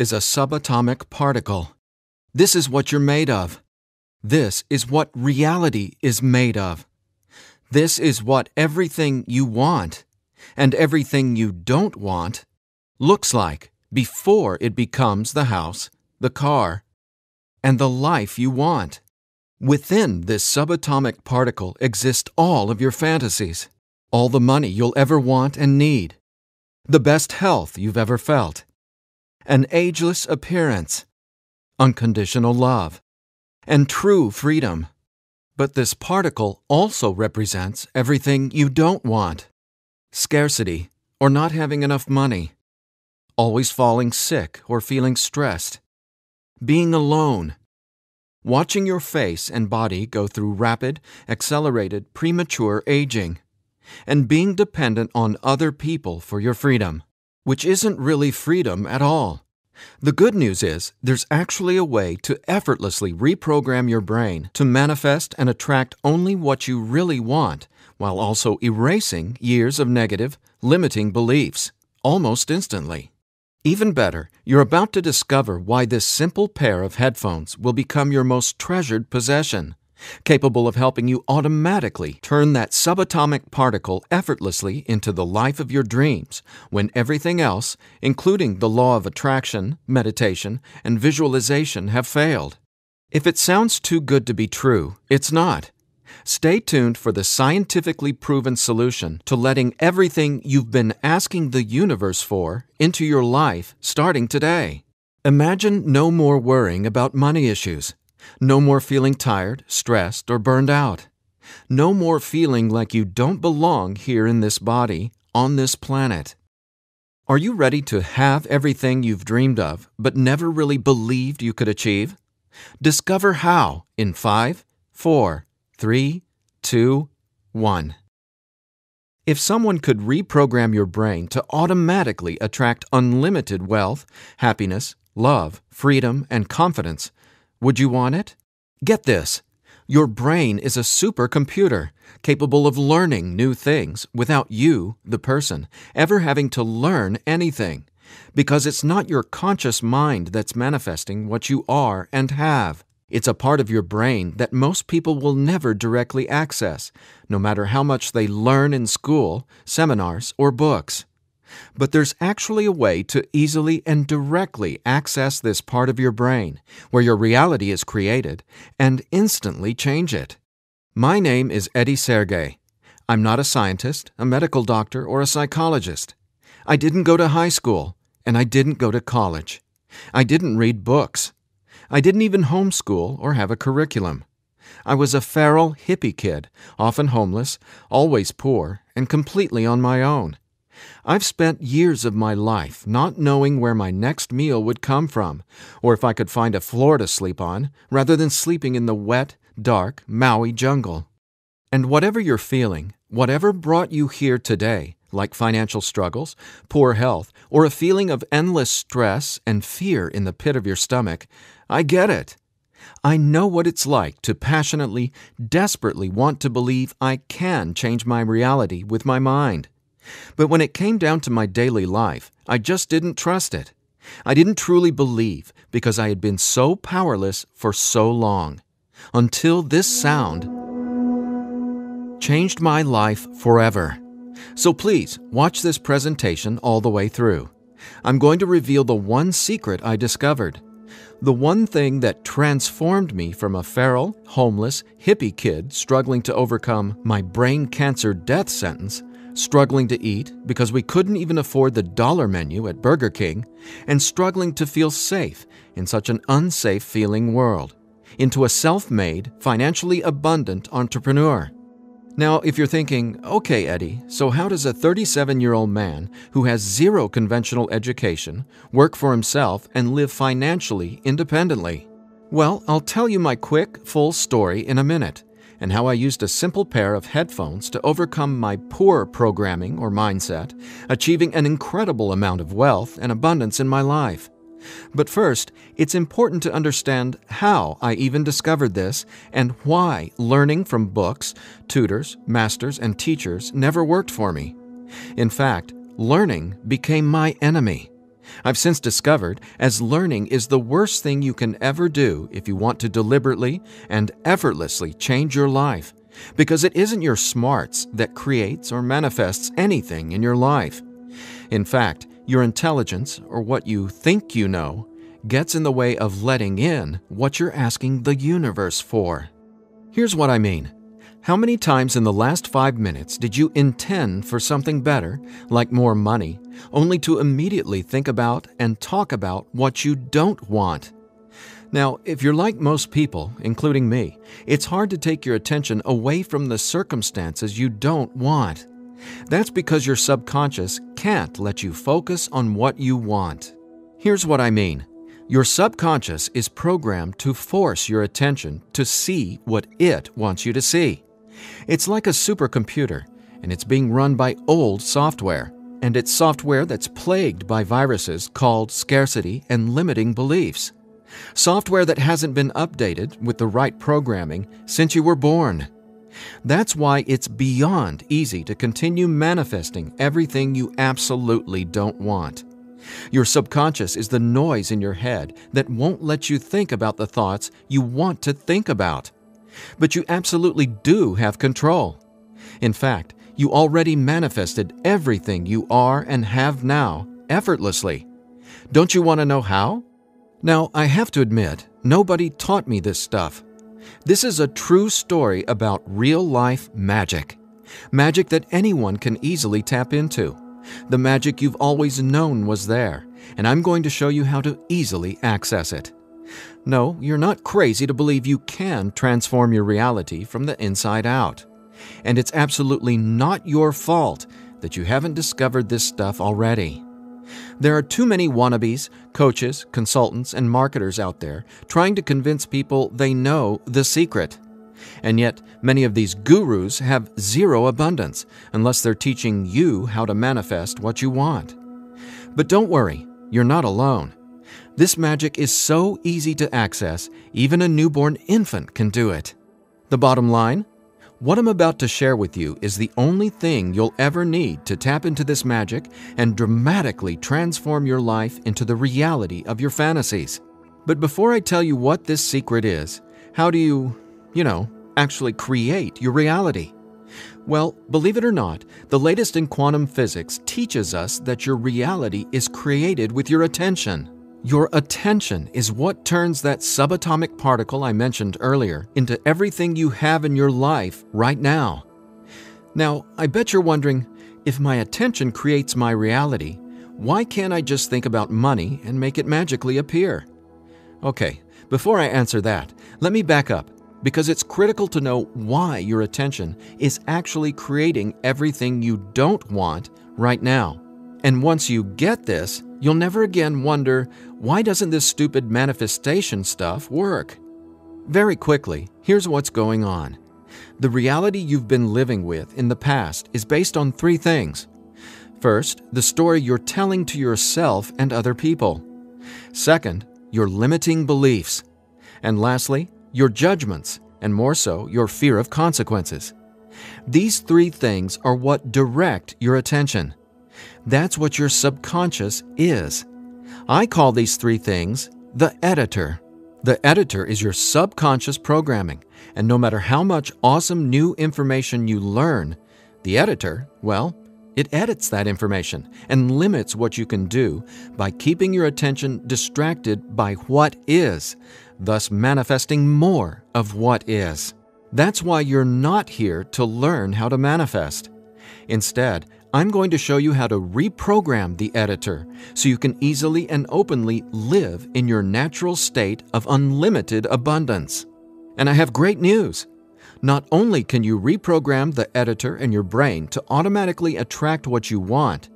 is a subatomic particle. This is what you're made of. This is what reality is made of. This is what everything you want and everything you don't want looks like before it becomes the house, the car, and the life you want. Within this subatomic particle exist all of your fantasies, all the money you'll ever want and need, the best health you've ever felt, an ageless appearance, unconditional love, and true freedom. But this particle also represents everything you don't want: scarcity or not having enough money, always falling sick or feeling stressed, being alone, watching your face and body go through rapid, accelerated, premature aging, and being dependent on other people for your freedom, which isn't really freedom at all. The good news is there's actually a way to effortlessly reprogram your brain to manifest and attract only what you really want, while also erasing years of negative, limiting beliefs, almost instantly. Even better, you're about to discover why this simple pair of headphones will become your most treasured possession, capable of helping you automatically turn that subatomic particle effortlessly into the life of your dreams when everything else, including the law of attraction, meditation, and visualization, have failed. If it sounds too good to be true, it's not. Stay tuned for the scientifically proven solution to letting everything you've been asking the universe for into your life starting today. Imagine no more worrying about money issues. No more feeling tired, stressed, or burned out. No more feeling like you don't belong here in this body, on this planet. Are you ready to have everything you've dreamed of but never really believed you could achieve? Discover how in 5, 4, 3, 2, 1. If someone could reprogram your brain to automatically attract unlimited wealth, happiness, love, freedom, and confidence, would you want it? Get this. Your brain is a supercomputer capable of learning new things without you, the person, ever having to learn anything, because it's not your conscious mind that's manifesting what you are and have. It's a part of your brain that most people will never directly access, no matter how much they learn in school, seminars, or books. But there's actually a way to easily and directly access this part of your brain, where your reality is created, and instantly change it. My name is Eddie Sergey. I'm not a scientist, a medical doctor, or a psychologist. I didn't go to high school, and I didn't go to college. I didn't read books. I didn't even homeschool or have a curriculum. I was a feral hippie kid, often homeless, always poor, and completely on my own. I've spent years of my life not knowing where my next meal would come from, or if I could find a floor to sleep on, rather than sleeping in the wet, dark Maui jungle. And whatever you're feeling, whatever brought you here today, like financial struggles, poor health, or a feeling of endless stress and fear in the pit of your stomach, I get it. I know what it's like to passionately, desperately want to believe I can change my reality with my mind. But when it came down to my daily life, I just didn't trust it. I didn't truly believe because I had been so powerless for so long. Until this sound changed my life forever. So please, watch this presentation all the way through. I'm going to reveal the one secret I discovered. The one thing that transformed me from a feral, homeless, hippie kid struggling to overcome my brain cancer death sentence, struggling to eat because we couldn't even afford the dollar menu at Burger King, and struggling to feel safe in such an unsafe-feeling world, into a self-made, financially abundant entrepreneur. Now, if you're thinking, okay, Eddie, so how does a 37-year-old man who has zero conventional education work for himself and live financially independently? Well, I'll tell you my quick, full story in a minute, and how I used a simple pair of headphones to overcome my poor programming or mindset, achieving an incredible amount of wealth and abundance in my life. But first, it's important to understand how I even discovered this and why learning from books, tutors, masters, and teachers never worked for me. In fact, learning became my enemy. I've since discovered as learning is the worst thing you can ever do if you want to deliberately and effortlessly change your life, because it isn't your smarts that creates or manifests anything in your life. In fact, your intelligence, or what you think you know, gets in the way of letting in what you're asking the universe for. Here's what I mean. How many times in the last 5 minutes did you intend for something better, like more money, only to immediately think about and talk about what you don't want? Now, if you're like most people, including me, it's hard to take your attention away from the circumstances you don't want. That's because your subconscious can't let you focus on what you want. Here's what I mean. Your subconscious is programmed to force your attention to see what it wants you to see. It's like a supercomputer, and it's being run by old software, and it's software that's plagued by viruses called scarcity and limiting beliefs. Software that hasn't been updated with the right programming since you were born. That's why it's beyond easy to continue manifesting everything you absolutely don't want. Your subconscious is the noise in your head that won't let you think about the thoughts you want to think about. But you absolutely do have control. In fact, you already manifested everything you are and have now effortlessly. Don't you want to know how? Now, I have to admit, nobody taught me this stuff. This is a true story about real-life magic. Magic that anyone can easily tap into. The magic you've always known was there, and I'm going to show you how to easily access it. No, you're not crazy to believe you can transform your reality from the inside out. And it's absolutely not your fault that you haven't discovered this stuff already. There are too many wannabes, coaches, consultants, and marketers out there trying to convince people they know the secret. And yet, many of these gurus have zero abundance unless they're teaching you how to manifest what you want. But don't worry, you're not alone. This magic is so easy to access, even a newborn infant can do it. The bottom line? What I'm about to share with you is the only thing you'll ever need to tap into this magic and dramatically transform your life into the reality of your fantasies. But before I tell you what this secret is, how do you actually create your reality? Well, believe it or not, the latest in quantum physics teaches us that your reality is created with your attention. Your attention is what turns that subatomic particle I mentioned earlier into everything you have in your life right now. Now, I bet you're wondering, if my attention creates my reality, why can't I just think about money and make it magically appear? Okay, before I answer that, let me back up, because it's critical to know why your attention is actually creating everything you don't want right now. And once you get this, you'll never again wonder, why doesn't this stupid manifestation stuff work? Very quickly, here's what's going on. The reality you've been living with in the past is based on 3 things. First, the story you're telling to yourself and other people. Second, your limiting beliefs. And lastly, your judgments, and more so, your fear of consequences. These 3 things are what direct your attention. That's what your subconscious is. I call these 3 things the editor. The editor is your subconscious programming, and no matter how much awesome new information you learn, the editor, well, it edits that information and limits what you can do by keeping your attention distracted by what is, thus manifesting more of what is. That's why you're not here to learn how to manifest. Instead, I'm going to show you how to reprogram the editor so you can easily and openly live in your natural state of unlimited abundance. And I have great news. Not only can you reprogram the editor in your brain to automatically attract what you want,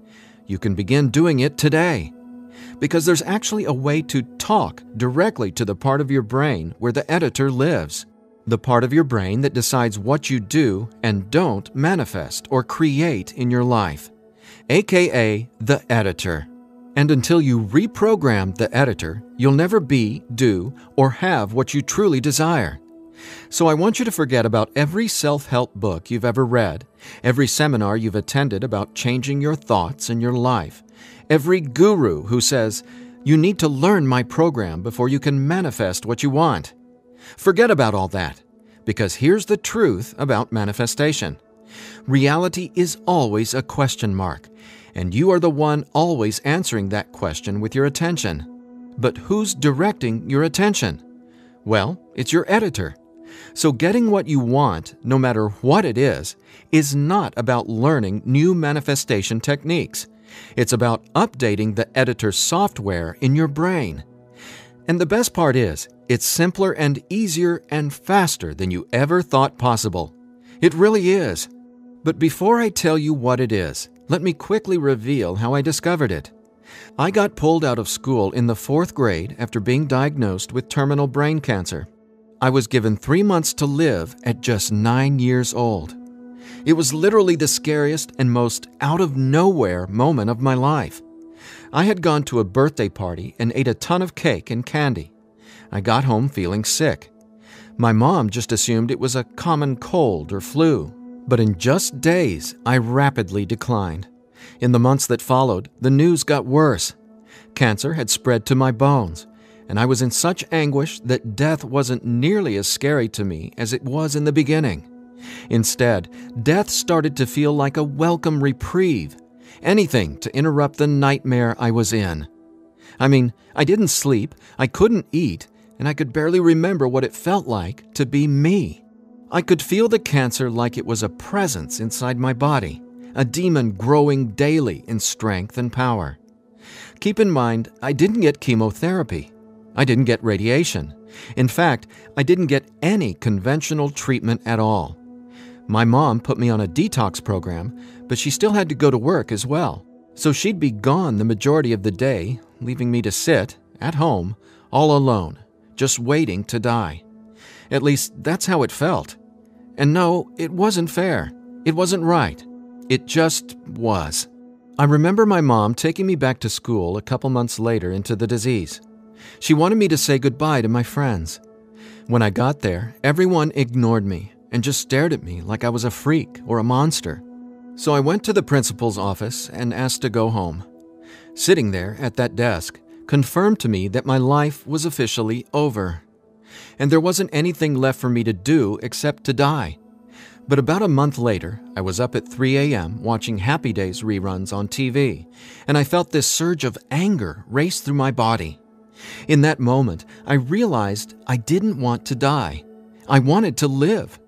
you can begin doing it today. Because there's actually a way to talk directly to the part of your brain where the editor lives. The part of your brain that decides what you do and don't manifest or create in your life, aka the editor. And until you reprogram the editor, you'll never be, do, or have what you truly desire. So I want you to forget about every self-help book you've ever read, every seminar you've attended about changing your thoughts and your life, Every guru who says, "You need to learn my program before you can manifest what you want." Forget about all that, because here's the truth about manifestation. Reality is always a question mark, and you are the one always answering that question with your attention. But who's directing your attention? Well, it's your editor. So getting what you want, no matter what it is not about learning new manifestation techniques. It's about updating the editor's software in your brain. And the best part is, it's simpler and easier and faster than you ever thought possible. It really is. But before I tell you what it is, let me quickly reveal how I discovered it. I got pulled out of school in the 4th grade after being diagnosed with terminal brain cancer. I was given 3 months to live at just 9 years old. It was literally the scariest and most out-of-nowhere moment of my life. I had gone to a birthday party and ate a ton of cake and candy. I got home feeling sick. My mom just assumed it was a common cold or flu. But in just days, I rapidly declined. In the months that followed, the news got worse. Cancer had spread to my bones, and I was in such anguish that death wasn't nearly as scary to me as it was in the beginning. Instead, death started to feel like a welcome reprieve, anything to interrupt the nightmare I was in. I mean, I didn't sleep, I couldn't eat, and I could barely remember what it felt like to be me. I could feel the cancer like it was a presence inside my body, a demon growing daily in strength and power. Keep in mind, I didn't get chemotherapy. I didn't get radiation. In fact, I didn't get any conventional treatment at all. My mom put me on a detox program, but she still had to go to work as well. So she'd be gone the majority of the day, leaving me to sit, at home, all alone, just waiting to die. At least, that's how it felt. And no, it wasn't fair. It wasn't right. It just was. I remember my mom taking me back to school a couple months later into the disease. She wanted me to say goodbye to my friends. When I got there, everyone ignored me and just stared at me like I was a freak or a monster. So I went to the principal's office and asked to go home. Sitting there at that desk confirmed to me that my life was officially over. And there wasn't anything left for me to do except to die. But about a month later, I was up at 3 a.m. watching Happy Days reruns on TV, and I felt this surge of anger race through my body. In that moment, I realized I didn't want to die. I wanted to live.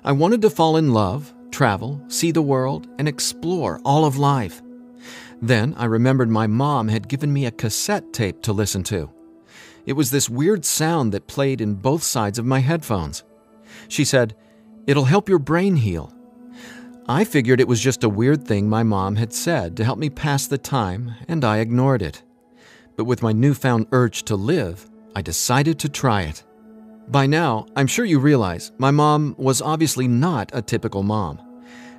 I wanted to fall in love, travel, see the world, and explore all of life. Then I remembered my mom had given me a cassette tape to listen to. It was this weird sound that played in both sides of my headphones. She said, "It'll help your brain heal." I figured it was just a weird thing my mom had said to help me pass the time, and I ignored it. But with my newfound urge to live, I decided to try it. By now, I'm sure you realize my mom was obviously not a typical mom.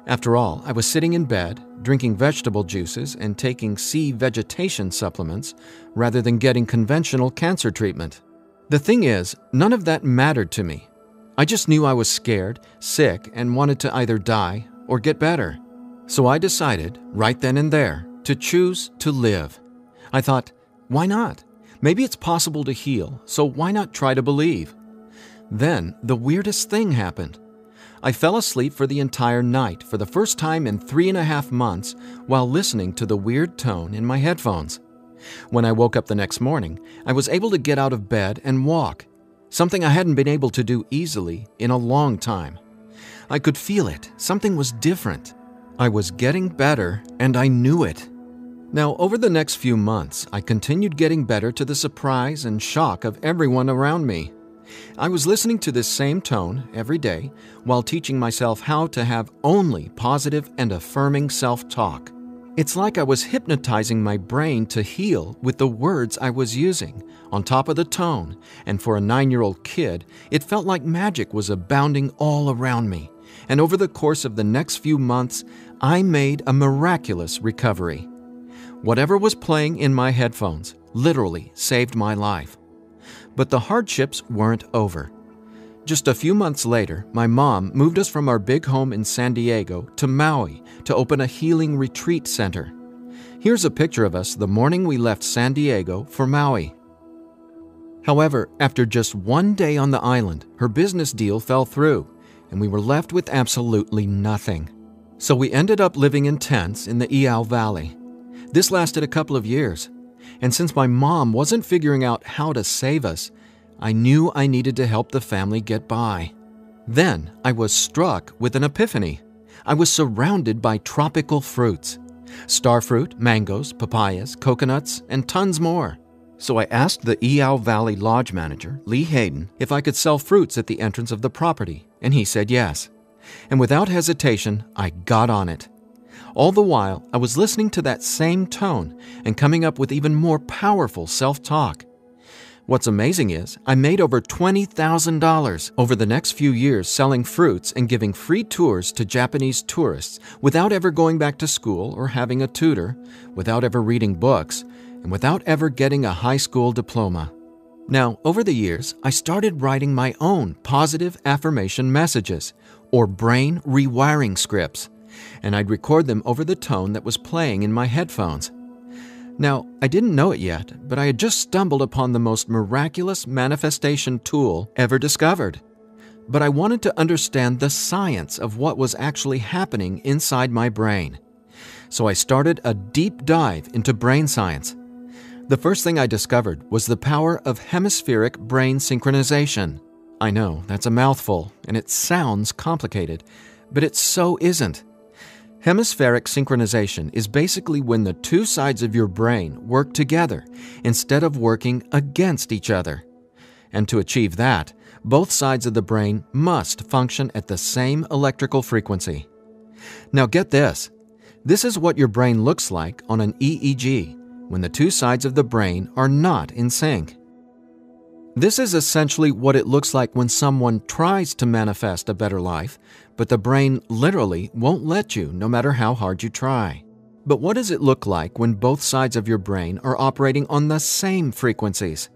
After all, I was sitting in bed, drinking vegetable juices and taking sea vegetation supplements rather than getting conventional cancer treatment. The thing is, none of that mattered to me. I just knew I was scared, sick, and wanted to either die or get better. So I decided, right then and there, to choose to live. I thought, why not? Maybe it's possible to heal, so why not try to believe? Then, the weirdest thing happened. I fell asleep for the entire night for the first time in 3.5 months while listening to the weird tone in my headphones. When I woke up the next morning, I was able to get out of bed and walk, something I hadn't been able to do easily in a long time. I could feel it. Something was different. I was getting better, and I knew it. Now, over the next few months, I continued getting better to the surprise and shock of everyone around me. I was listening to this same tone every day while teaching myself how to have only positive and affirming self-talk. It's like I was hypnotizing my brain to heal with the words I was using, on top of the tone, and for a 9-year-old kid, it felt like magic was abounding all around me. And over the course of the next few months, I made a miraculous recovery. Whatever was playing in my headphones literally saved my life. But the hardships weren't over. Just a few months later, my mom moved us from our big home in San Diego to Maui to open a healing retreat center. Here's a picture of us the morning we left San Diego for Maui. However, after just one day on the island, her business deal fell through, and we were left with absolutely nothing. So we ended up living in tents in the Iao Valley. This lasted a couple of years, and since my mom wasn't figuring out how to save us, I knew I needed to help the family get by. Then I was struck with an epiphany. I was surrounded by tropical fruits: starfruit, mangoes, papayas, coconuts, and tons more. So I asked the Iao Valley Lodge manager, Lee Hayden, if I could sell fruits at the entrance of the property, and he said yes. And without hesitation, I got on it. All the while, I was listening to that same tone and coming up with even more powerful self-talk. What's amazing is I made over $20,000 over the next few years selling fruits and giving free tours to Japanese tourists without ever going back to school or having a tutor, without ever reading books, and without ever getting a high school diploma. Now, over the years, I started writing my own positive affirmation messages, or brain rewiring scripts, and I'd record them over the tone that was playing in my headphones. Now, I didn't know it yet, but I had just stumbled upon the most miraculous manifestation tool ever discovered. But I wanted to understand the science of what was actually happening inside my brain. So I started a deep dive into brain science. The first thing I discovered was the power of hemispheric brain synchronization. I know, that's a mouthful, and it sounds complicated, but it so isn't. Hemispheric synchronization is basically when the two sides of your brain work together instead of working against each other. And to achieve that, both sides of the brain must function at the same electrical frequency. Now get this. This is what your brain looks like on an EEG when the two sides of the brain are not in sync. This is essentially what it looks like when someone tries to manifest a better life, but the brain literally won't let you no matter how hard you try. But what does it look like when both sides of your brain are operating on the same frequencies?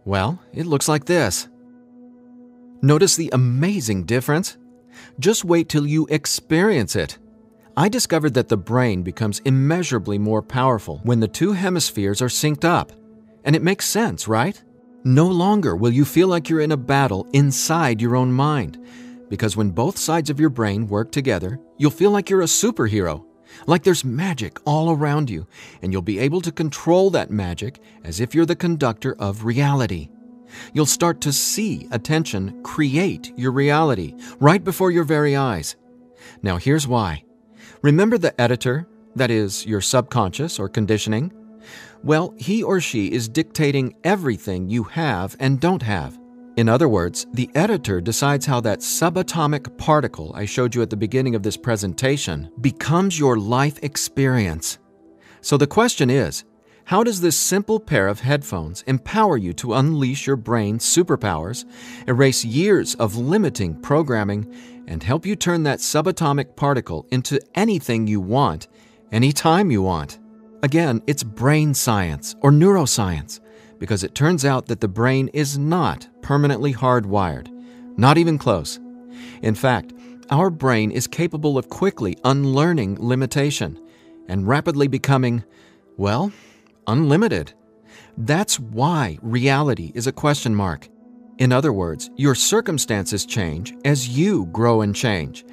Well, it looks like this. Notice the amazing difference? Just wait till you experience it. I discovered that the brain becomes immeasurably more powerful when the two hemispheres are synced up. And it makes sense, right? No longer will you feel like you're in a battle inside your own mind, because when both sides of your brain work together, you'll feel like you're a superhero, like there's magic all around you, and you'll be able to control that magic as if you're the conductor of reality. You'll start to see attention create your reality right before your very eyes. Now here's why. Remember the editor, that is, your subconscious or conditioning? Well, he or she is dictating everything you have and don't have. In other words, the editor decides how that subatomic particle I showed you at the beginning of this presentation becomes your life experience. So the question is, how does this simple pair of headphones empower you to unleash your brain's superpowers, erase years of limiting programming, and help you turn that subatomic particle into anything you want, anytime you want? Again, it's brain science or neuroscience, because it turns out that the brain is not permanently hardwired, not even close. In fact, our brain is capable of quickly unlearning limitation and rapidly becoming, well, unlimited. That's why reality is a question mark. In other words, your circumstances change as you grow and change,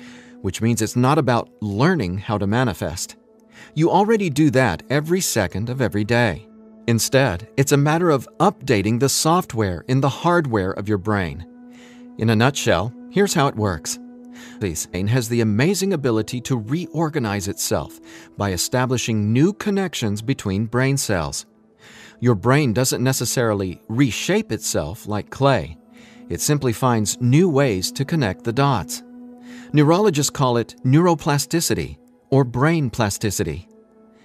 which means it's not about learning how to manifest. You already do that every second of every day. Instead, it's a matter of updating the software in the hardware of your brain. In a nutshell, here's how it works. The brain has the amazing ability to reorganize itself by establishing new connections between brain cells. Your brain doesn't necessarily reshape itself like clay. It simply finds new ways to connect the dots. Neurologists call it neuroplasticity or brain plasticity.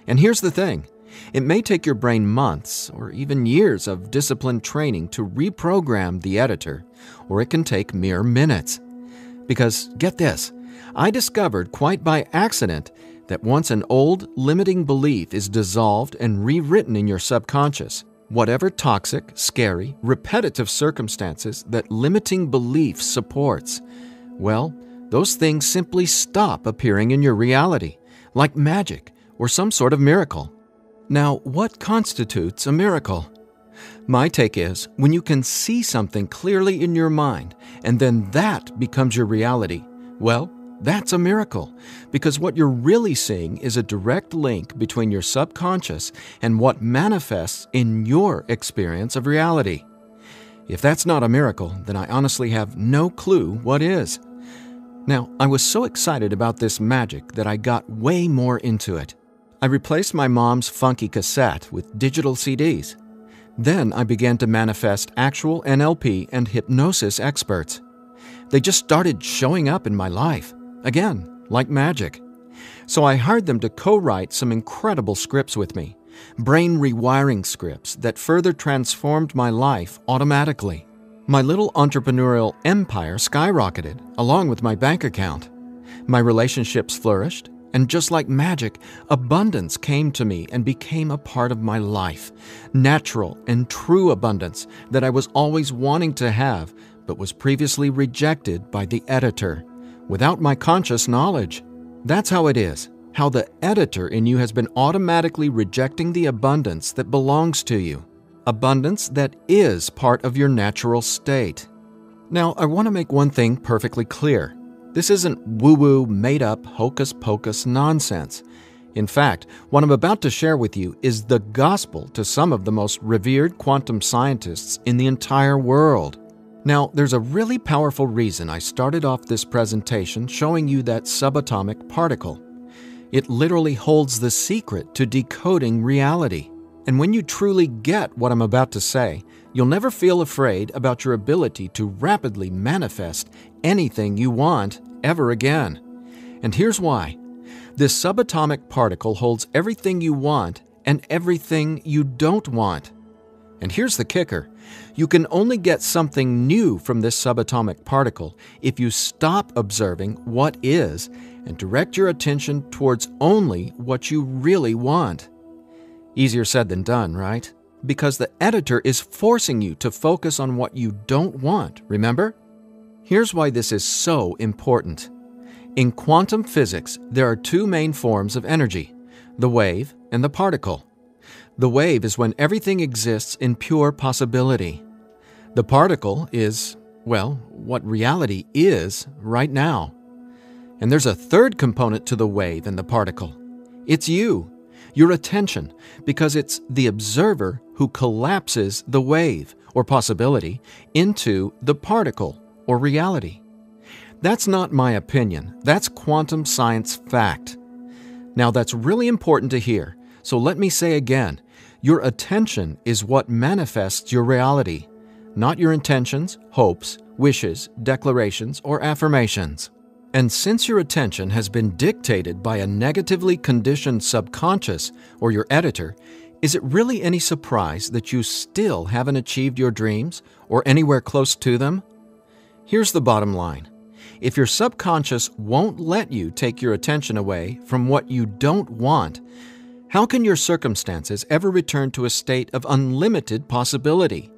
And here's the thing. It may take your brain months or even years of disciplined training to reprogram the editor, or it can take mere minutes. Because, get this, I discovered quite by accident that once an old, limiting belief is dissolved and rewritten in your subconscious, whatever toxic, scary, repetitive circumstances that limiting belief supports, well, those things simply stop appearing in your reality, like magic or some sort of miracle. Now, what constitutes a miracle? My take is when you can see something clearly in your mind and then that becomes your reality, well, that's a miracle, because what you're really seeing is a direct link between your subconscious and what manifests in your experience of reality. If that's not a miracle, then I honestly have no clue what is. Now, I was so excited about this magic that I got way more into it. I replaced my mom's funky cassette with digital CDs. Then I began to manifest actual NLP and hypnosis experts. They just started showing up in my life, again, like magic. So I hired them to co-write some incredible scripts with me, brain rewiring scripts that further transformed my life automatically. My little entrepreneurial empire skyrocketed, along with my bank account. My relationships flourished, and just like magic, abundance came to me and became a part of my life. Natural and true abundance that I was always wanting to have, but was previously rejected by the editor, without my conscious knowledge. That's how it is, how the editor in you has been automatically rejecting the abundance that belongs to you. Abundance that is part of your natural state. Now, I want to make one thing perfectly clear. This isn't woo-woo, made-up, hocus-pocus nonsense. In fact, what I'm about to share with you is the gospel to some of the most revered quantum scientists in the entire world. Now, there's a really powerful reason I started off this presentation showing you that subatomic particle. It literally holds the secret to decoding reality. And when you truly get what I'm about to say, you'll never feel afraid about your ability to rapidly manifest anything you want ever again. And here's why. This subatomic particle holds everything you want and everything you don't want. And here's the kicker. You can only get something new from this subatomic particle if you stop observing what is and direct your attention towards only what you really want. Easier said than done, right? Because the editor is forcing you to focus on what you don't want, remember? Here's why this is so important. In quantum physics, there are two main forms of energy, the wave and the particle. The wave is when everything exists in pure possibility. The particle is, well, what reality is right now. And there's a third component to the wave and the particle. It's you. Your attention, because it's the observer who collapses the wave, or possibility, into the particle, or reality. That's not my opinion. That's quantum science fact. Now that's really important to hear, so let me say again, your attention is what manifests your reality, not your intentions, hopes, wishes, declarations, or affirmations. And since your attention has been dictated by a negatively conditioned subconscious or your editor, is it really any surprise that you still haven't achieved your dreams or anywhere close to them? Here's the bottom line. If your subconscious won't let you take your attention away from what you don't want, how can your circumstances ever return to a state of unlimited possibility?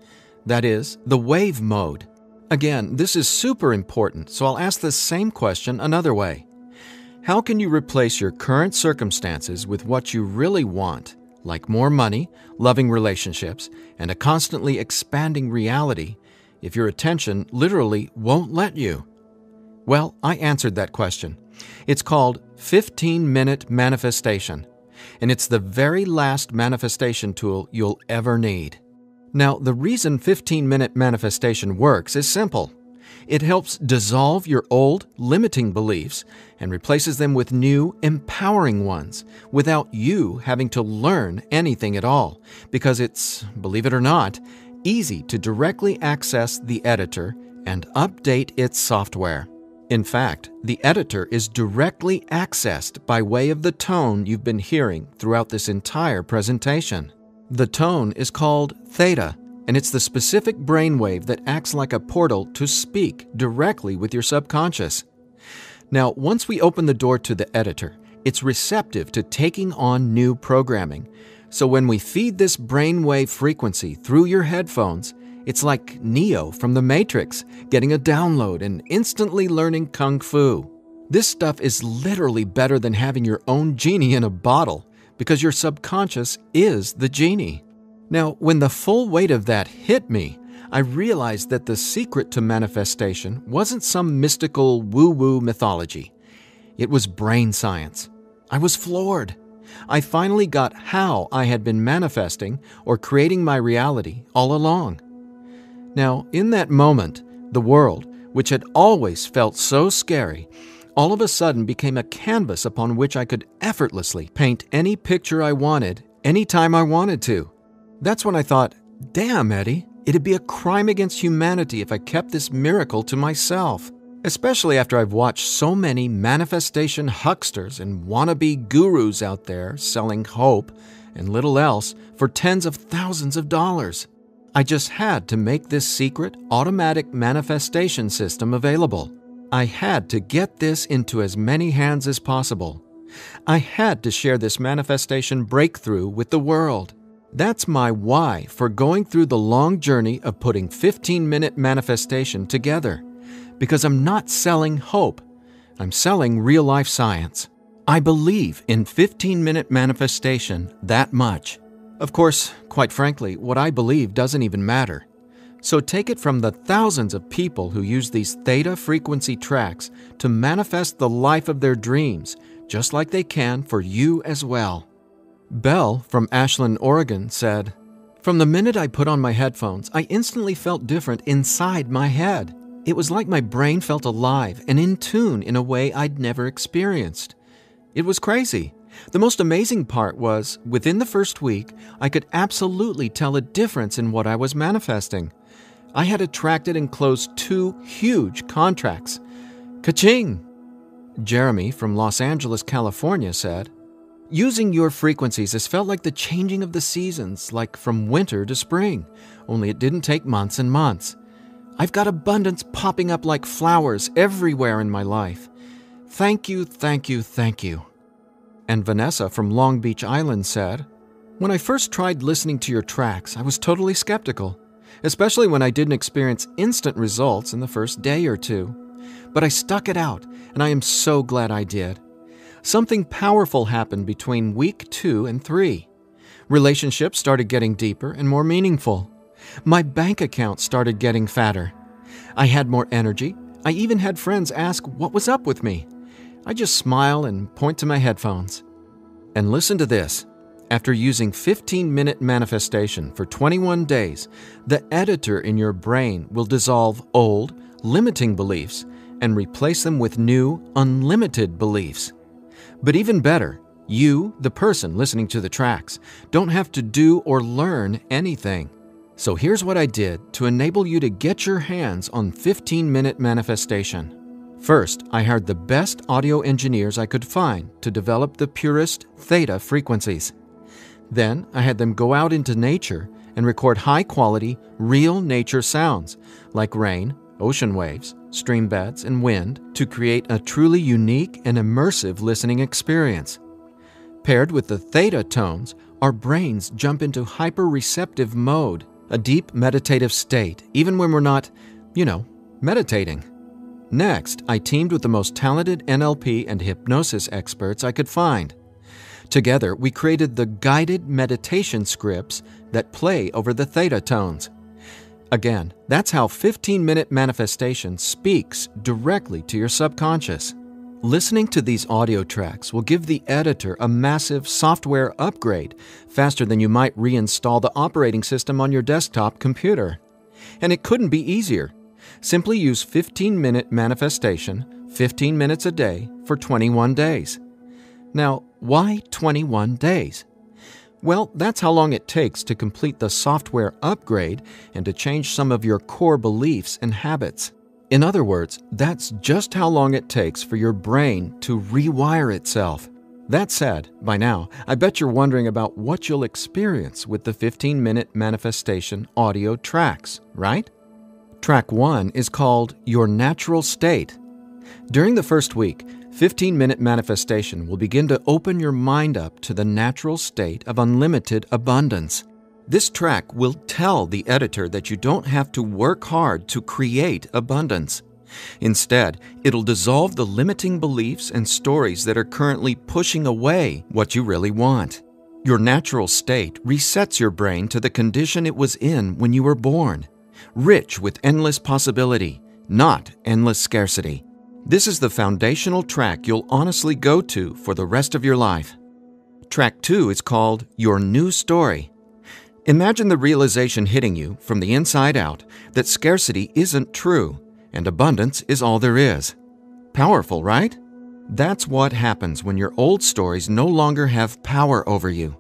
That is, the wave mode. Again, this is super important, so I'll ask the same question another way. How can you replace your current circumstances with what you really want, like more money, loving relationships, and a constantly expanding reality, if your attention literally won't let you? Well, I answered that question. It's called 15-minute manifestation, and it's the very last manifestation tool you'll ever need. Now, the reason 15-minute manifestation works is simple. It helps dissolve your old, limiting beliefs and replaces them with new, empowering ones without you having to learn anything at all, because it's, believe it or not, easy to directly access the editor and update its software. In fact, the editor is directly accessed by way of the tone you've been hearing throughout this entire presentation. The tone is called theta, and it's the specific brainwave that acts like a portal to speak directly with your subconscious. Now, once we open the door to the editor, it's receptive to taking on new programming. So when we feed this brainwave frequency through your headphones, it's like Neo from the Matrix getting a download and instantly learning Kung Fu. This stuff is literally better than having your own genie in a bottle, because your subconscious is the genie. Now, when the full weight of that hit me, I realized that the secret to manifestation wasn't some mystical woo-woo mythology. It was brain science. I was floored. I finally got how I had been manifesting or creating my reality all along. Now, in that moment, the world, which had always felt so scary, all of a sudden became a canvas upon which I could effortlessly paint any picture I wanted, anytime I wanted to. That's when I thought, damn, Eddie, it'd be a crime against humanity if I kept this miracle to myself. Especially after I've watched so many manifestation hucksters and wannabe gurus out there selling hope and little else for tens of thousands of dollars. I just had to make this secret, automatic manifestation system available. I had to get this into as many hands as possible. I had to share this manifestation breakthrough with the world. That's my why for going through the long journey of putting 15-minute manifestation together. Because I'm not selling hope. I'm selling real-life science. I believe in 15-minute manifestation that much. Of course, quite frankly, what I believe doesn't even matter. So take it from the thousands of people who use these theta frequency tracks to manifest the life of their dreams, just like they can for you as well. Belle from Ashland, Oregon said, "From the minute I put on my headphones, I instantly felt different inside my head. It was like my brain felt alive and in tune in a way I'd never experienced. It was crazy. The most amazing part was, within the first week, I could absolutely tell a difference in what I was manifesting. I had attracted and closed 2 huge contracts. Ka-ching!" Jeremy from Los Angeles, California said, "Using your frequencies has felt like the changing of the seasons, like from winter to spring, only it didn't take months and months. I've got abundance popping up like flowers everywhere in my life. Thank you, thank you, thank you." And Vanessa from Long Beach Island said, "When I first tried listening to your tracks, I was totally skeptical, especially when I didn't experience instant results in the first day or 2. But I stuck it out, and I am so glad I did. Something powerful happened between week 2 and 3. Relationships started getting deeper and more meaningful. My bank account started getting fatter. I had more energy. I even had friends ask what was up with me. I just smile and point to my headphones. And listen to this. After using 15-minute manifestation for 21 days, the editor in your brain will dissolve old, limiting beliefs and replace them with new, unlimited beliefs. But even better, you, the person listening to the tracks, don't have to do or learn anything. So here's what I did to enable you to get your hands on 15-minute manifestation. First, I hired the best audio engineers I could find to develop the purest theta frequencies. Then, I had them go out into nature and record high-quality, real nature sounds like rain, ocean waves, stream beds, and wind to create a truly unique and immersive listening experience. Paired with the theta tones, our brains jump into hyper-receptive mode, a deep meditative state, even when we're not, meditating. Next, I teamed with the most talented NLP and hypnosis experts I could find. Together, we created the guided meditation scripts that play over the theta tones. Again, that's how 15-minute manifestation speaks directly to your subconscious. Listening to these audio tracks will give the editor a massive software upgrade faster than you might reinstall the operating system on your desktop computer. And it couldn't be easier. Simply use 15-minute manifestation, 15 minutes a day, for 21 days. Now, why 21 days? Well, that's how long it takes to complete the software upgrade and to change some of your core beliefs and habits. In other words, that's just how long it takes for your brain to rewire itself. That said, by now, I bet you're wondering about what you'll experience with the 15-minute manifestation audio tracks, right? Track 1 is called Your Natural State. During the first week, 15-minute manifestation will begin to open your mind up to the natural state of unlimited abundance. This track will tell the editor that you don't have to work hard to create abundance. Instead, it'll dissolve the limiting beliefs and stories that are currently pushing away what you really want. Your natural state resets your brain to the condition it was in when you were born, rich with endless possibility, not endless scarcity. This is the foundational track you'll honestly go to for the rest of your life. Track 2 is called Your New Story. Imagine the realization hitting you from the inside out that scarcity isn't true and abundance is all there is. Powerful, right? That's what happens when your old stories no longer have power over you.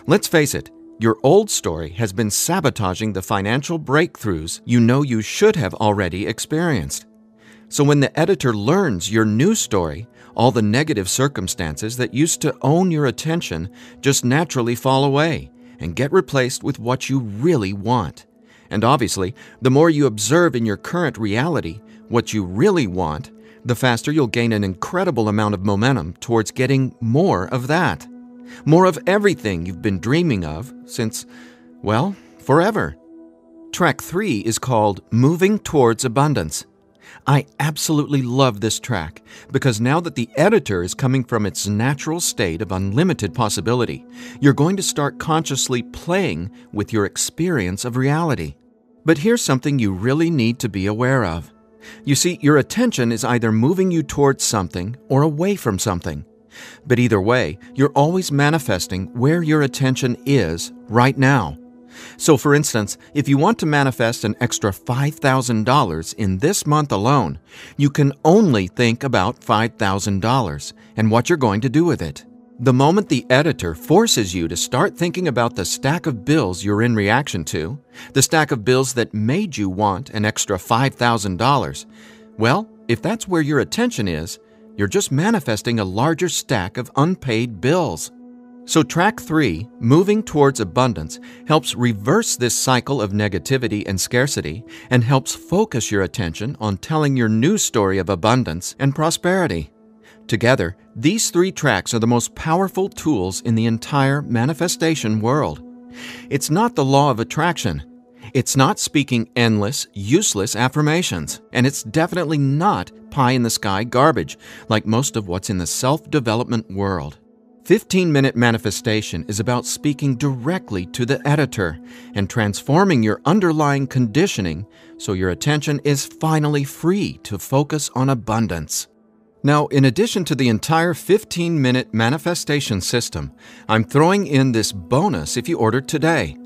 Let's face it, your old story has been sabotaging the financial breakthroughs you know you should have already experienced. So when the editor learns your new story, all the negative circumstances that used to own your attention just naturally fall away and get replaced with what you really want. And obviously, the more you observe in your current reality what you really want, the faster you'll gain an incredible amount of momentum towards getting more of that. More of everything you've been dreaming of since, well, forever. Track 3 is called Moving Towards Abundance. I absolutely love this track because now that the editor is coming from its natural state of unlimited possibility, you're going to start consciously playing with your experience of reality. But here's something you really need to be aware of. You see, your attention is either moving you towards something or away from something. But either way, you're always manifesting where your attention is right now. So for instance, if you want to manifest an extra $5,000 in this month alone, you can only think about $5,000 and what you're going to do with it. The moment the editor forces you to start thinking about the stack of bills you're in reaction to, the stack of bills that made you want an extra $5,000, well, if that's where your attention is, you're just manifesting a larger stack of unpaid bills. So track 3, Moving Towards Abundance, helps reverse this cycle of negativity and scarcity and helps focus your attention on telling your new story of abundance and prosperity. Together, these 3 tracks are the most powerful tools in the entire manifestation world. It's not the law of attraction. It's not speaking endless, useless affirmations. And it's definitely not pie-in-the-sky garbage like most of what's in the self-development world. 15-Minute Manifestation is about speaking directly to the editor and transforming your underlying conditioning so your attention is finally free to focus on abundance. Now, in addition to the entire 15-minute manifestation system, I'm throwing in this bonus if you order today.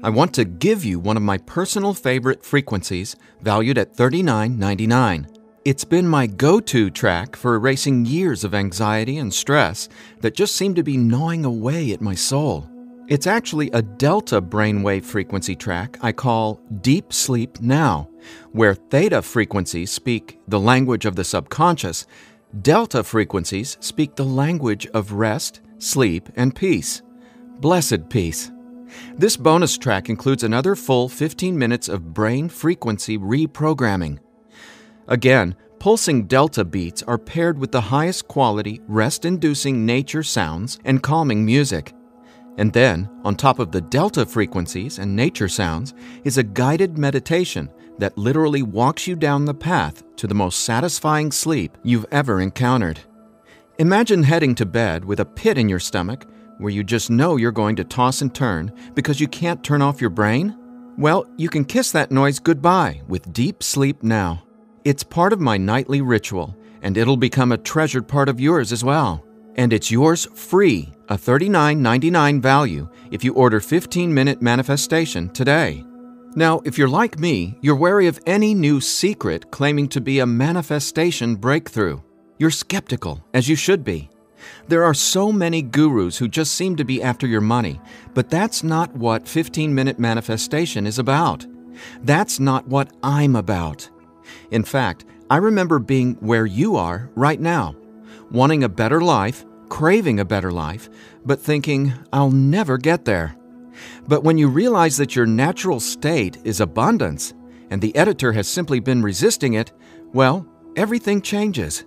I want to give you one of my personal favorite frequencies valued at $39.99. It's been my go-to track for erasing years of anxiety and stress that just seem to be gnawing away at my soul. It's actually a delta brainwave frequency track I call Deep Sleep Now, where theta frequencies speak the language of the subconscious, delta frequencies speak the language of rest, sleep, and peace. Blessed peace. This bonus track includes another full 15 minutes of brain frequency reprogramming. Again, pulsing delta beats are paired with the highest quality, rest-inducing nature sounds and calming music. And then, on top of the delta frequencies and nature sounds, is a guided meditation that literally walks you down the path to the most satisfying sleep you've ever encountered. Imagine heading to bed with a pit in your stomach where you just know you're going to toss and turn because you can't turn off your brain? Well, you can kiss that noise goodbye with Deep Sleep Now. It's part of my nightly ritual, and it'll become a treasured part of yours as well. And it's yours free, a $39.99 value, if you order 15-Minute Manifestation today. Now, if you're like me, you're wary of any new secret claiming to be a manifestation breakthrough. You're skeptical, as you should be. There are so many gurus who just seem to be after your money, but that's not what 15-Minute Manifestation is about. That's not what I'm about. In fact, I remember being where you are right now, wanting a better life, craving a better life, but thinking, I'll never get there. But when you realize that your natural state is abundance, and the editor has simply been resisting it, well, everything changes.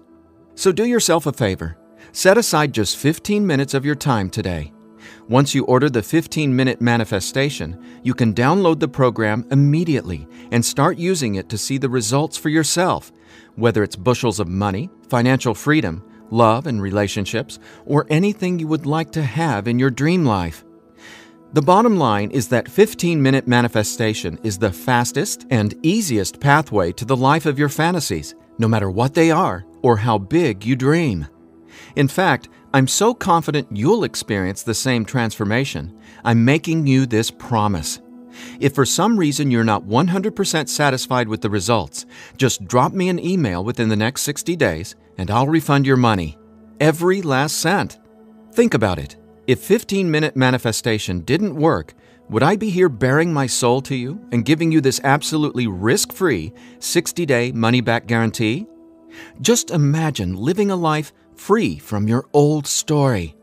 So do yourself a favor. Set aside just 15 minutes of your time today. Once you order the 15-Minute Manifestation, you can download the program immediately and start using it to see the results for yourself, whether it's bushels of money, financial freedom, love and relationships, or anything you would like to have in your dream life. The bottom line is that 15-minute manifestation is the fastest and easiest pathway to the life of your fantasies, no matter what they are or how big you dream. In fact, I'm so confident you'll experience the same transformation, I'm making you this promise. If for some reason you're not 100% satisfied with the results, just drop me an email within the next 60 days and I'll refund your money. Every last cent. Think about it. If 15-minute manifestation didn't work, would I be here bearing my soul to you and giving you this absolutely risk-free 60-day money-back guarantee? Just imagine living a life free from your old story.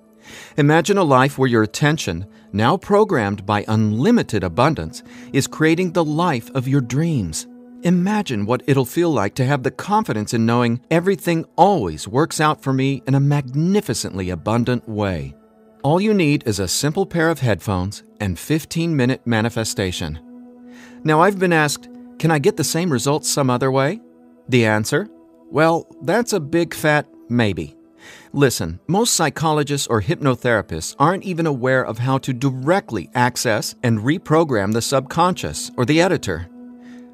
Imagine a life where your attention, now programmed by unlimited abundance, is creating the life of your dreams. Imagine what it'll feel like to have the confidence in knowing everything always works out for me in a magnificently abundant way. All you need is a simple pair of headphones and 15-minute manifestation. Now, I've been asked, can I get the same results some other way? The answer? Well, that's a big fat maybe. Listen, most psychologists or hypnotherapists aren't even aware of how to directly access and reprogram the subconscious or the editor.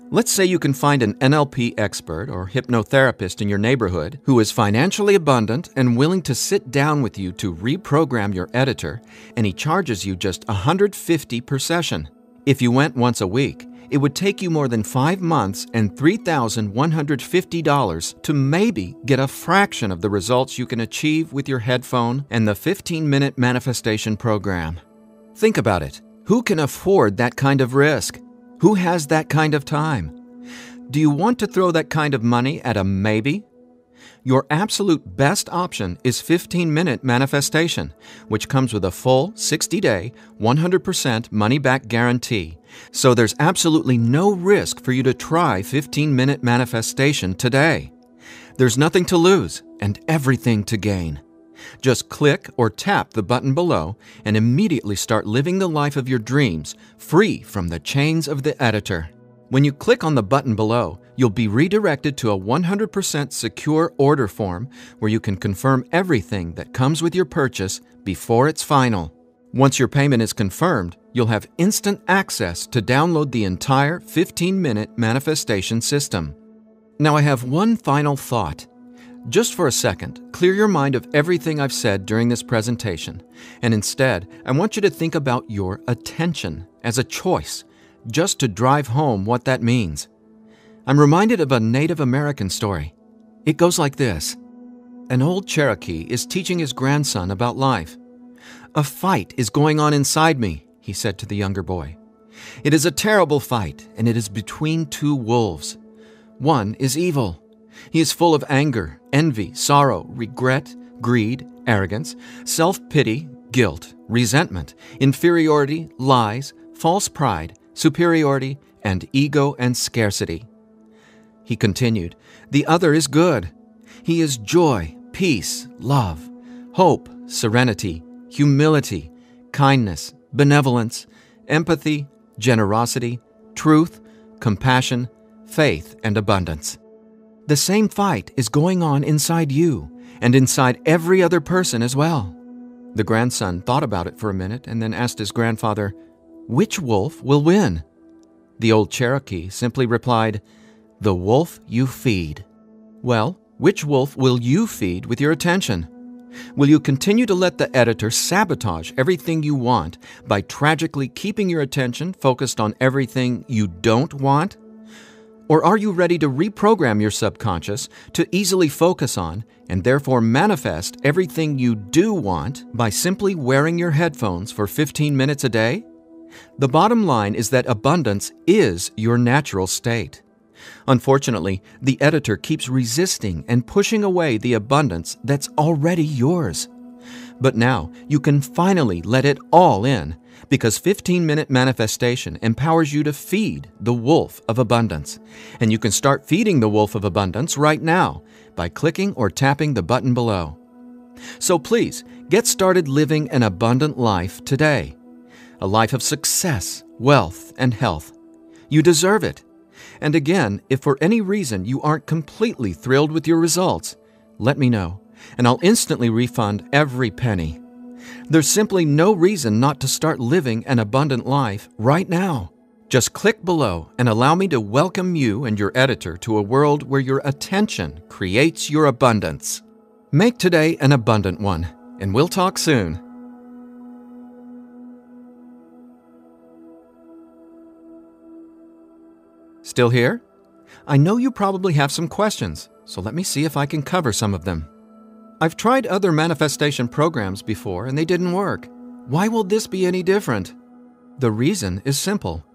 Let's say you can find an NLP expert or hypnotherapist in your neighborhood who is financially abundant and willing to sit down with you to reprogram your editor, and he charges you just $150 per session. If you went once a week, it would take you more than 5 months and $3,150 to maybe get a fraction of the results you can achieve with your headphone and the 15-minute manifestation program. Think about it. Who can afford that kind of risk? Who has that kind of time? Do you want to throw that kind of money at a maybe? Your absolute best option is 15-minute manifestation, which comes with a full 60-day, 100% money-back guarantee. So there's absolutely no risk for you to try 15-minute manifestation today. There's nothing to lose and everything to gain. Just click or tap the button below and immediately start living the life of your dreams, free from the chains of the editor. When you click on the button below, you'll be redirected to a 100% secure order form where you can confirm everything that comes with your purchase before it's final. Once your payment is confirmed, you'll have instant access to download the entire 15-minute manifestation system. Now I have one final thought. Just for a second, clear your mind of everything I've said during this presentation, and instead, I want you to think about your attention as a choice, just to drive home what that means. I'm reminded of a Native American story. It goes like this. An old Cherokee is teaching his grandson about life. "A fight is going on inside me," he said to the younger boy. "It is a terrible fight, and it is between two wolves. One is evil. He is full of anger, envy, sorrow, regret, greed, arrogance, self-pity, guilt, resentment, inferiority, lies, false pride, superiority, and ego and scarcity." He continued, "The other is good. He is joy, peace, love, hope, serenity, humility, kindness, benevolence, empathy, generosity, truth, compassion, faith, and abundance. The same fight is going on inside you and inside every other person as well." The grandson thought about it for a minute and then asked his grandfather, "Which wolf will win?" The old Cherokee simply replied, "The wolf you feed." Well, which wolf will you feed with your attention? Will you continue to let the editor sabotage everything you want by tragically keeping your attention focused on everything you don't want? Or are you ready to reprogram your subconscious to easily focus on and therefore manifest everything you do want by simply wearing your headphones for 15 minutes a day? The bottom line is that abundance is your natural state. Unfortunately, the editor keeps resisting and pushing away the abundance that's already yours. But now you can finally let it all in, because 15-minute manifestation empowers you to feed the wolf of abundance. And you can start feeding the wolf of abundance right now by clicking or tapping the button below. So please, get started living an abundant life today. A life of success, wealth, and health. You deserve it. And again, if for any reason you aren't completely thrilled with your results, let me know, and I'll instantly refund every penny. There's simply no reason not to start living an abundant life right now. Just click below and allow me to welcome you and your editor to a world where your attention creates your abundance. Make today an abundant one, and we'll talk soon. Still here? I know you probably have some questions, so let me see if I can cover some of them. I've tried other manifestation programs before and they didn't work. Why will this be any different? The reason is simple.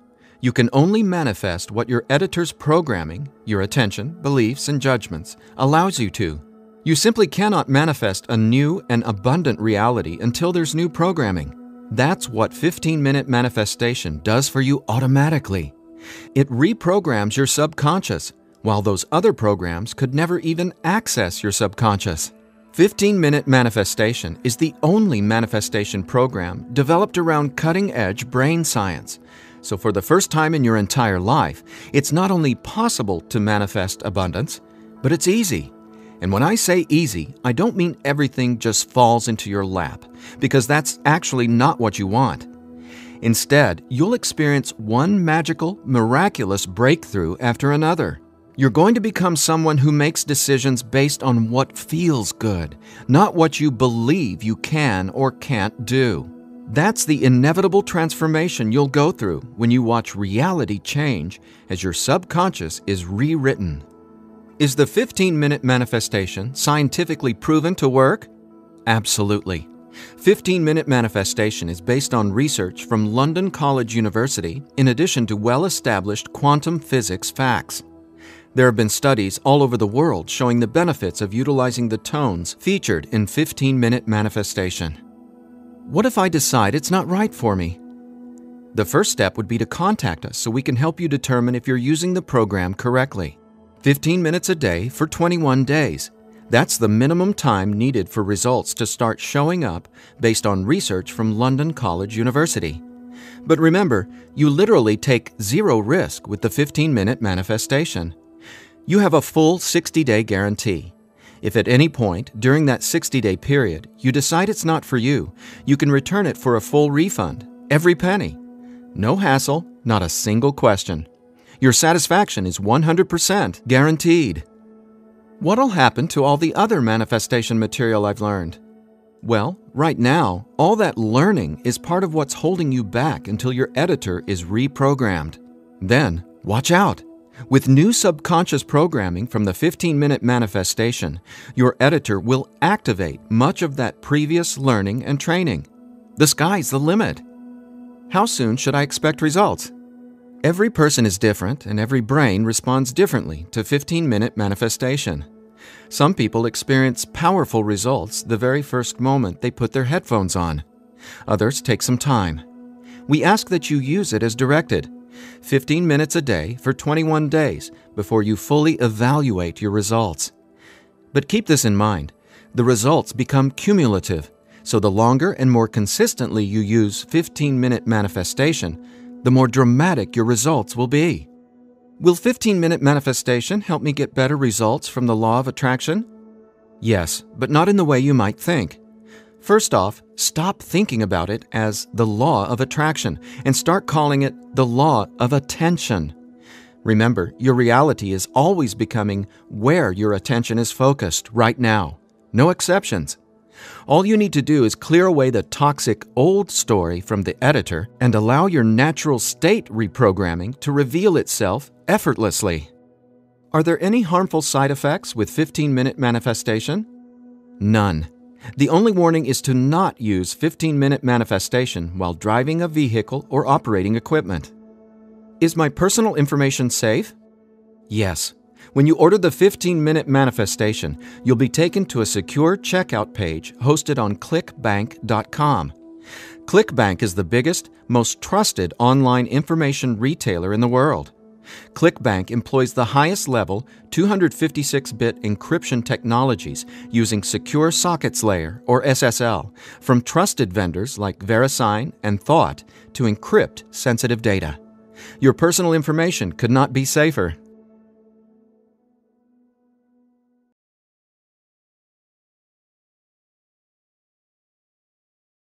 You can only manifest what your editor's programming, your attention, beliefs, and judgments allows you to. You simply cannot manifest a new and abundant reality until there's new programming. That's what 15-minute manifestation does for you automatically. It reprograms your subconscious, while those other programs could never even access your subconscious. 15-minute manifestation is the only manifestation program developed around cutting-edge brain science. So for the first time in your entire life, it's not only possible to manifest abundance, but it's easy. And when I say easy, I don't mean everything just falls into your lap, because that's actually not what you want. Instead, you'll experience one magical, miraculous breakthrough after another. You're going to become someone who makes decisions based on what feels good, not what you believe you can or can't do. That's the inevitable transformation you'll go through when you watch reality change as your subconscious is rewritten. Is the 15-minute manifestation scientifically proven to work? Absolutely. 15-minute manifestation is based on research from London College University in addition to well-established quantum physics facts. There have been studies all over the world showing the benefits of utilizing the tones featured in 15-minute manifestation. What if I decide it's not right for me? The first step would be to contact us so we can help you determine if you're using the program correctly. 15 minutes a day for 21 days. That's the minimum time needed for results to start showing up based on research from London College University. But remember, you literally take zero risk with the 15-minute manifestation. You have a full 60-day guarantee. If at any point during that 60-day period you decide it's not for you, you can return it for a full refund, every penny. No hassle, not a single question. Your satisfaction is 100% guaranteed. What'll happen to all the other manifestation material I've learned? Well, right now, all that learning is part of what's holding you back until your editor is reprogrammed. Then, watch out! With new subconscious programming from the 15-minute manifestation, your editor will activate much of that previous learning and training. The sky's the limit. How soon should I expect results? Every person is different and every brain responds differently to 15-minute manifestation. Some people experience powerful results the very first moment they put their headphones on. Others take some time. We ask that you use it as directed, 15 minutes a day for 21 days before you fully evaluate your results. But keep this in mind, the results become cumulative, so the longer and more consistently you use 15-minute manifestation, the more dramatic your results will be. Will 15-minute manifestation help me get better results from the law of attraction? Yes, but not in the way you might think. First off, stop thinking about it as the law of attraction and start calling it the law of attention. Remember, your reality is always becoming where your attention is focused right now. No exceptions. All you need to do is clear away the toxic old story from the editor and allow your natural state reprogramming to reveal itself effortlessly. Are there any harmful side effects with 15-minute manifestation? None. The only warning is to not use 15-minute manifestation while driving a vehicle or operating equipment. Is my personal information safe? Yes. When you order the 15-minute manifestation, you'll be taken to a secure checkout page hosted on ClickBank.com. ClickBank is the biggest, most trusted online information retailer in the world. ClickBank employs the highest level 256-bit encryption technologies using Secure Sockets Layer, or SSL, from trusted vendors like VeriSign and Thought to encrypt sensitive data. Your personal information could not be safer.